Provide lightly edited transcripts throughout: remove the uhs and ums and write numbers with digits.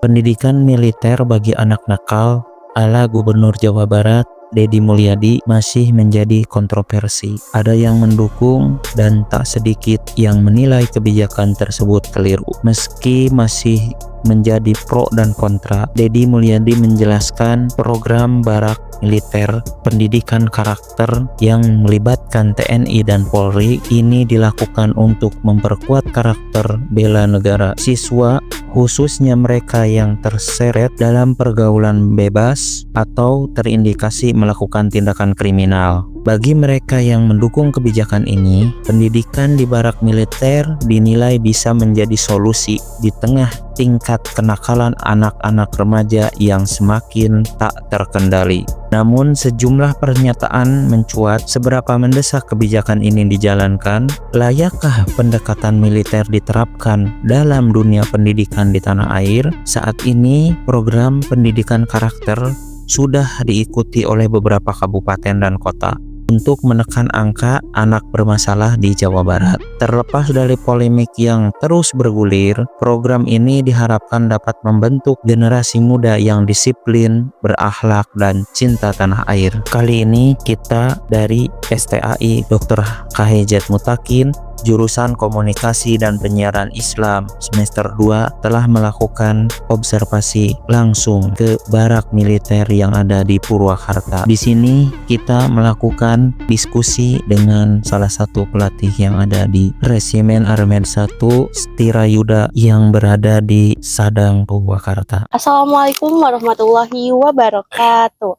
Pendidikan militer bagi anak nakal ala Gubernur Jawa Barat Deddy Mulyadi masih menjadi kontroversi. Ada yang mendukung dan tak sedikit yang menilai kebijakan tersebut keliru. Meski masih menjadi pro dan kontra, Deddy Mulyadi menjelaskan program barak militer pendidikan karakter yang melibatkan TNI dan Polri ini dilakukan untuk memperkuat karakter bela negara siswa, khususnya mereka yang terseret dalam pergaulan bebas atau terindikasi melakukan tindakan kriminal. Bagi mereka yang mendukung kebijakan ini, pendidikan di barak militer dinilai bisa menjadi solusi di tengah tingkat kenakalan anak-anak remaja yang semakin tak terkendali. Namun sejumlah pernyataan mencuat seberapa mendesak kebijakan ini dijalankan. Layakkah pendekatan militer diterapkan dalam dunia pendidikan di tanah air? Saat ini program pendidikan karakter sudah diikuti oleh beberapa kabupaten dan kota untuk menekan angka anak bermasalah di Jawa Barat. Terlepas dari polemik yang terus bergulir, program ini diharapkan dapat membentuk generasi muda yang disiplin, berakhlak, dan cinta tanah air. Kali ini kita dari STAI Dr. Kahejat Mutakin, jurusan Komunikasi dan Penyiaran Islam semester 2 telah melakukan observasi langsung ke barak militer yang ada di Purwakarta. Di sini kita melakukan diskusi dengan salah satu pelatih yang ada di Resimen Armet 1 Stirayuda yang berada di Sadang, Purwakarta. Assalamualaikum warahmatullahi wabarakatuh.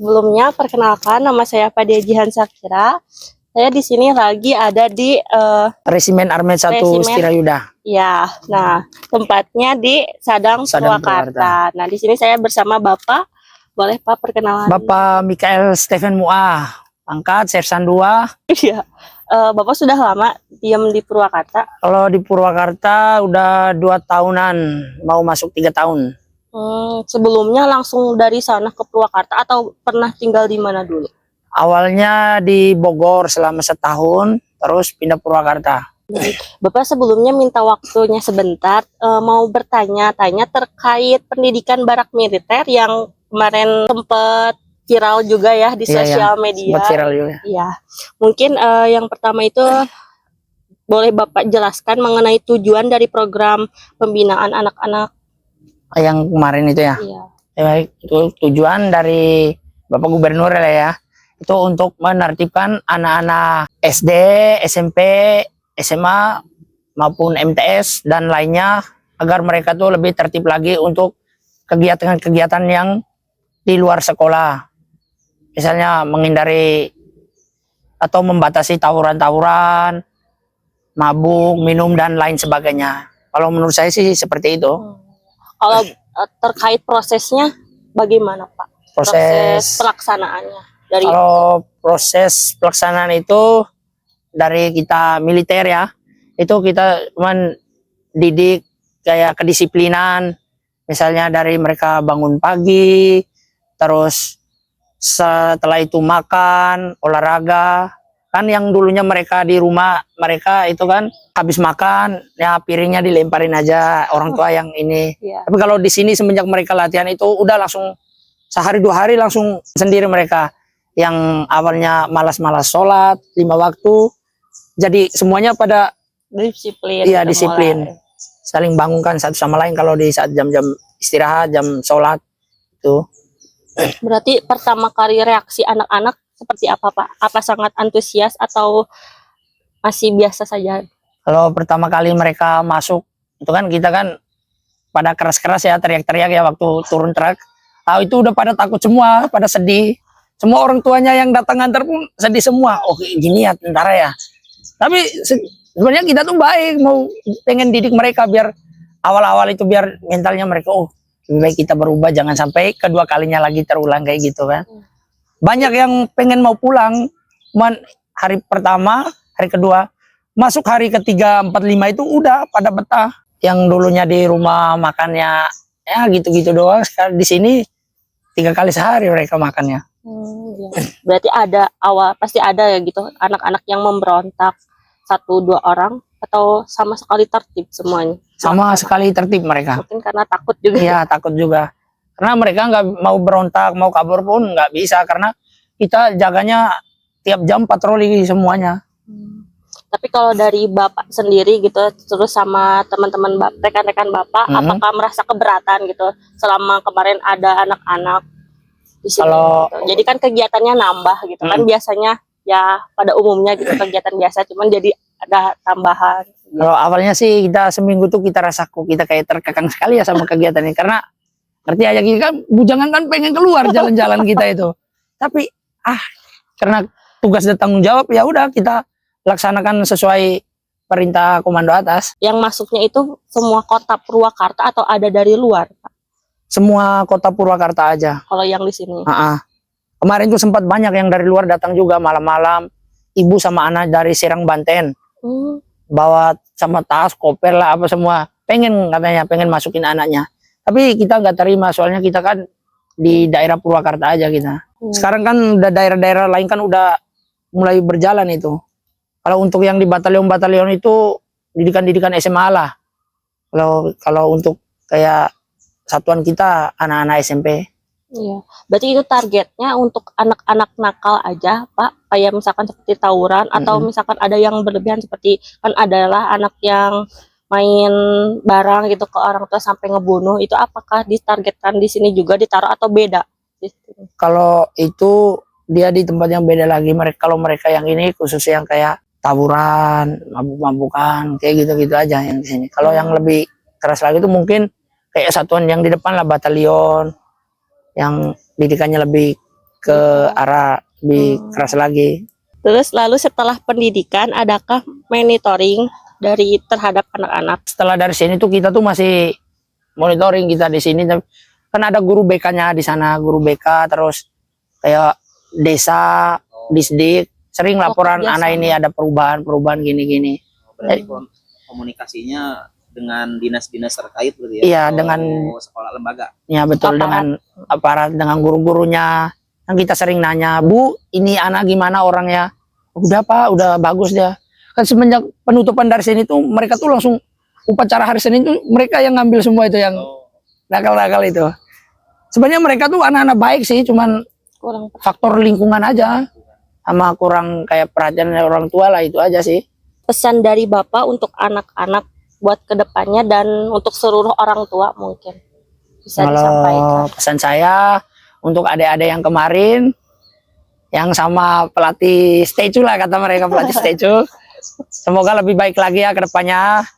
Sebelumnya perkenalkan, nama saya Fadia Jihan Sakira. Saya di sini lagi ada di Resimen Armet 1 Stirayuda. Ya, nah tempatnya di Sadang, Purwakarta. Nah di sini saya bersama Bapak. Boleh Pak perkenalan? Bapak Mikael Stephen Mua, pangkat Sersan 2. Iya. Bapak sudah lama diam di Purwakarta? Kalau di Purwakarta udah 2 tahunan, mau masuk 3 tahun. Sebelumnya langsung dari sana ke Purwakarta atau pernah tinggal di mana dulu? Awalnya di Bogor selama setahun, terus pindah Purwakarta. Bapak sebelumnya minta waktunya sebentar, mau bertanya-tanya terkait pendidikan barak militer yang kemarin sempat viral juga ya di sosial media. Viral juga. Iya, mungkin yang pertama itu boleh Bapak jelaskan mengenai tujuan dari program pembinaan anak-anak Yang kemarin itu ya? Iya. Itu tujuan dari Bapak Gubernur ya. Itu untuk menertibkan anak-anak SD, SMP, SMA maupun MTS dan lainnya agar mereka tuh lebih tertib lagi untuk kegiatan-kegiatan yang di luar sekolah. Misalnya menghindari atau membatasi tawuran-tawuran, mabuk, minum dan lain sebagainya. Kalau menurut saya sih seperti itu. Kalau terkait prosesnya bagaimana Pak? Proses pelaksanaannya. Kalau proses pelaksanaan itu dari kita militer ya, itu kita mendidik kayak kedisiplinan, misalnya dari mereka bangun pagi, terus setelah itu makan, olahraga. Kan yang dulunya mereka di rumah, mereka itu kan habis makan, ya piringnya dilemparin aja orang tua yang ini. Tapi kalau di sini semenjak mereka latihan itu udah langsung sehari 2 hari langsung sendiri mereka. Yang awalnya malas-malas sholat 5 waktu, jadi semuanya pada disiplin. Iya, disiplin. Saling bangunkan satu sama lain kalau di saat jam-jam istirahat, jam sholat itu. Berarti pertama kali reaksi anak-anak seperti apa Pak? Apa sangat antusias atau masih biasa saja? Kalau pertama kali mereka masuk, itu kan kita kan pada keras-keras ya, teriak-teriak ya waktu turun truk. Itu udah pada takut semua, pada sedih. Semua orang tuanya yang datang ngantar pun sedih semua. Oh gini ya tentara ya. Tapi sebenarnya kita tuh baik, mau pengen didik mereka biar awal-awal itu biar mentalnya mereka lebih baik kita berubah, jangan sampai kedua kalinya lagi terulang kayak gitu kan. Banyak yang pengen mau pulang, hari pertama, hari kedua, masuk hari ketiga, 4, 5 itu udah pada betah. Yang dulunya di rumah makannya ya gitu-gitu doang, sekarang di sini 3 kali sehari mereka makannya. Berarti pasti ada ya gitu anak-anak yang memberontak 1-2 orang. atau sama sekali tertib semuanya? Sama sekali tertib mereka. Mungkin karena takut juga. Iya, takut juga. Karena mereka nggak mau berontak, mau kabur pun nggak bisa karena kita jaganya tiap jam patroli semuanya. Tapi kalau dari Bapak sendiri gitu, terus sama teman-teman rekan-rekan Bapak, apakah merasa keberatan gitu selama kemarin ada anak-anak di sini? Kalau Gitu. Jadi kan kegiatannya nambah gitu kan, biasanya ya pada umumnya gitu kegiatan biasa, cuman jadi ada tambahan. Kalau awalnya sih kita seminggu tuh kita rasaku kita kayak terkekang sekali ya sama kegiatan ini karena ngerti aja kita kan bujangan kan pengen keluar jalan-jalan kita itu. Tapi karena tugas dan tanggung jawab ya udah kita laksanakan sesuai perintah komando atas. Yang masuknya itu semua kota Purwakarta atau ada dari luar, Pak? Semua kota Purwakarta aja. Kalau yang di sini. Kemarin tuh sempat banyak yang dari luar datang juga malam-malam. Ibu sama anak dari Serang Banten. Bawa sama tas, koper lah apa semua. Pengen katanya, pengen masukin anaknya. Tapi kita nggak terima soalnya kita kan di daerah Purwakarta aja kita. Sekarang kan udah daerah-daerah lain kan udah mulai berjalan itu. Kalau untuk yang di batalion-batalion itu didikan-didikan SMA lah. Kalau untuk kayak satuan kita anak-anak SMP. Iya. Berarti itu targetnya untuk anak-anak nakal aja, Pak? Kayak misalkan seperti tawuran atau misalkan ada yang berlebihan seperti kan adalah anak yang main barang gitu ke orang tua sampai ngebunuh, itu apakah ditargetkan di sini juga ditaruh atau beda? Kalau itu dia di tempat yang beda lagi. Kalau mereka yang ini khusus yang kayak tawuran, mabuk-mabukan, kayak gitu-gitu aja yang di sini. Kalau yang lebih keras lagi itu mungkin kayak satuan yang di depan lah, batalion yang didikannya lebih ke arah lebih keras lagi. Terus lalu setelah pendidikan adakah monitoring dari terhadap anak-anak? Setelah dari sini tuh kita tuh masih monitoring kita di sini kan ada guru BK-nya di sana, guru BK terus kayak desa, disdik sering laporan anak ini ada perubahan gini-gini. Berarti komunikasinya dengan dinas-dinas terkait berarti ya? Iya, dengan sekolah lembaga. Ya betul, aparat. Dengan aparat, dengan guru-gurunya. Yang kita sering nanya, Bu, ini anak gimana orangnya? Udah Pak, udah bagus dia. Kan semenjak penutupan dari sini tuh mereka tuh langsung upacara hari Senin tuh mereka yang ngambil semua itu yang nakal-nakal itu. Sebenarnya mereka tuh anak-anak baik sih, cuman Kurang faktor lingkungan aja sama kurang kayak perhatian dari orang tua lah, itu aja sih. pesan dari Bapak untuk anak-anak buat kedepannya dan untuk seluruh orang tua mungkin bisa disampaikan. Pesan saya untuk adik-adik yang kemarin yang sama pelatih statue lah, kata mereka pelatih statue, semoga lebih baik lagi ya kedepannya.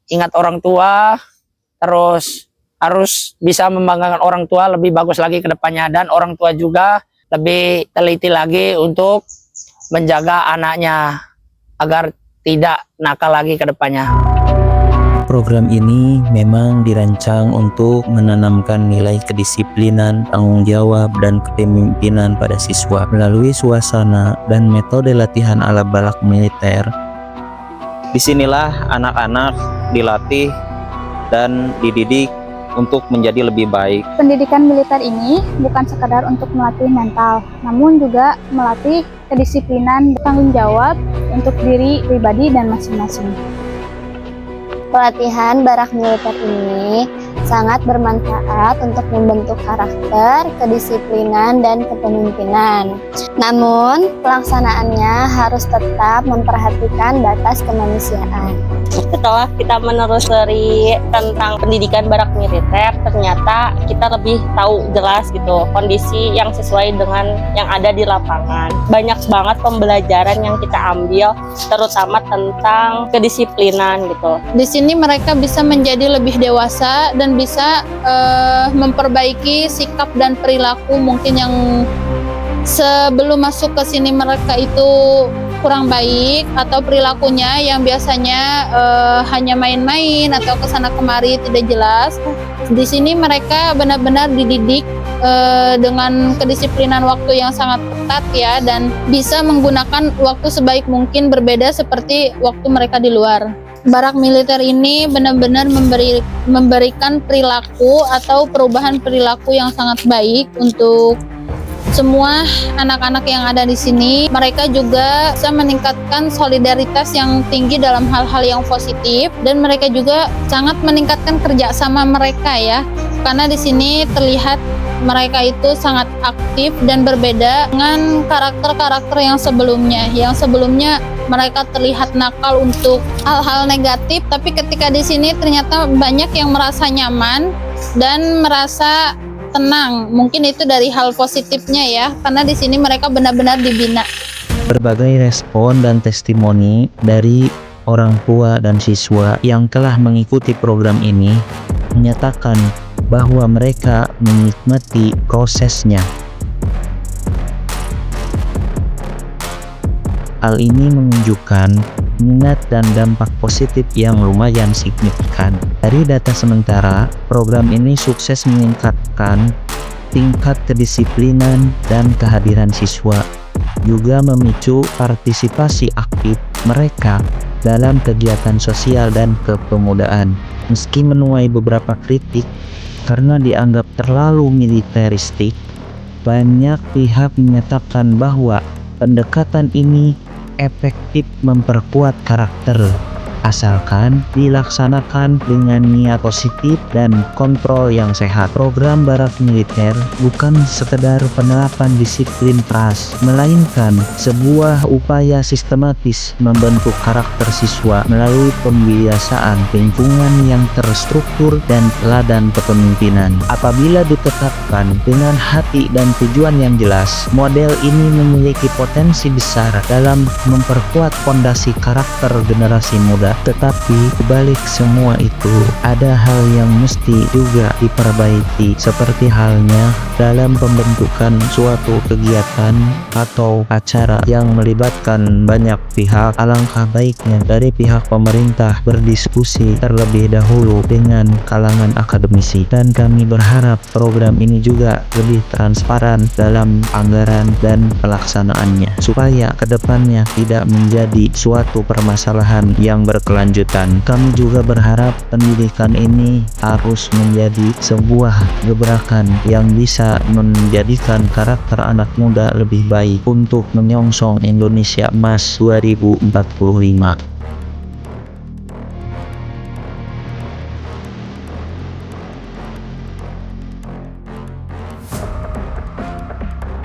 Ingat orang tua, terus harus bisa membanggakan orang tua lebih bagus lagi kedepannya, dan orang tua juga lebih teliti lagi untuk menjaga anaknya agar tidak nakal lagi kedepannya. Program ini memang dirancang untuk menanamkan nilai kedisiplinan, tanggung jawab, dan kepemimpinan pada siswa melalui suasana dan metode latihan ala balak militer. Disinilah anak-anak dilatih dan dididik untuk menjadi lebih baik. Pendidikan militer ini bukan sekadar untuk melatih mental, namun juga melatih kedisiplinan, tanggung jawab untuk diri pribadi dan masing-masing. Pelatihan barak militer ini sangat bermanfaat untuk membentuk karakter, kedisiplinan, dan kepemimpinan. Namun, pelaksanaannya harus tetap memperhatikan batas kemanusiaan. Setelah kita menelusuri tentang pendidikan barak militer, ternyata kita lebih tahu jelas gitu kondisi yang sesuai dengan yang ada di lapangan. Banyak banget pembelajaran yang kita ambil, terutama tentang kedisiplinan gitu. Di sini mereka bisa menjadi lebih dewasa dan bisa memperbaiki sikap dan perilaku mungkin yang sebelum masuk ke sini mereka itu kurang baik, atau perilakunya yang biasanya hanya main-main atau kesana kemari tidak jelas. Di sini mereka benar-benar dididik dengan kedisiplinan waktu yang sangat ketat ya, dan bisa menggunakan waktu sebaik mungkin, berbeda seperti waktu mereka di luar. Barak militer ini benar-benar memberikan perilaku atau perubahan perilaku yang sangat baik untuk semua anak-anak yang ada di sini, mereka juga bisa meningkatkan solidaritas yang tinggi dalam hal-hal yang positif, dan mereka juga sangat meningkatkan kerjasama mereka ya, karena di sini terlihat mereka itu sangat aktif dan berbeda dengan karakter-karakter yang sebelumnya. Yang sebelumnya mereka terlihat nakal untuk hal-hal negatif, tapi ketika di sini ternyata banyak yang merasa nyaman dan merasa tenang. Mungkin itu dari hal positifnya ya, karena di sini mereka benar-benar dibina. Berbagai respon dan testimoni dari orang tua dan siswa yang telah mengikuti program ini menyatakan bahwa mereka menikmati prosesnya. Hal ini menunjukkan minat dan dampak positif yang lumayan signifikan. Dari data sementara, program ini sukses meningkatkan tingkat kedisiplinan dan kehadiran siswa, juga memicu partisipasi aktif mereka dalam kegiatan sosial dan kepemudaan. Meski menuai beberapa kritik karena dianggap terlalu militeristik, banyak pihak menyatakan bahwa pendekatan ini efektif memperkuat karakter, asalkan dilaksanakan dengan niat positif dan kontrol yang sehat. Program barak militer bukan sekedar penerapan disiplin keras, melainkan sebuah upaya sistematis membentuk karakter siswa melalui pembiasaan lingkungan yang terstruktur dan teladan kepemimpinan. Apabila ditetapkan dengan hati dan tujuan yang jelas, model ini memiliki potensi besar dalam memperkuat fondasi karakter generasi muda. Tetapi dibalik semua itu, ada hal yang mesti juga diperbaiki, seperti halnya dalam pembentukan suatu kegiatan atau acara yang melibatkan banyak pihak. Alangkah baiknya dari pihak pemerintah berdiskusi terlebih dahulu dengan kalangan akademisi, dan kami berharap program ini juga lebih transparan dalam anggaran dan pelaksanaannya, supaya kedepannya tidak menjadi suatu permasalahan yang berkelanjutan. Kami juga berharap pendidikan ini harus menjadi sebuah gebrakan yang bisa menjadikan karakter anak muda lebih baik untuk menyongsong Indonesia Emas 2045.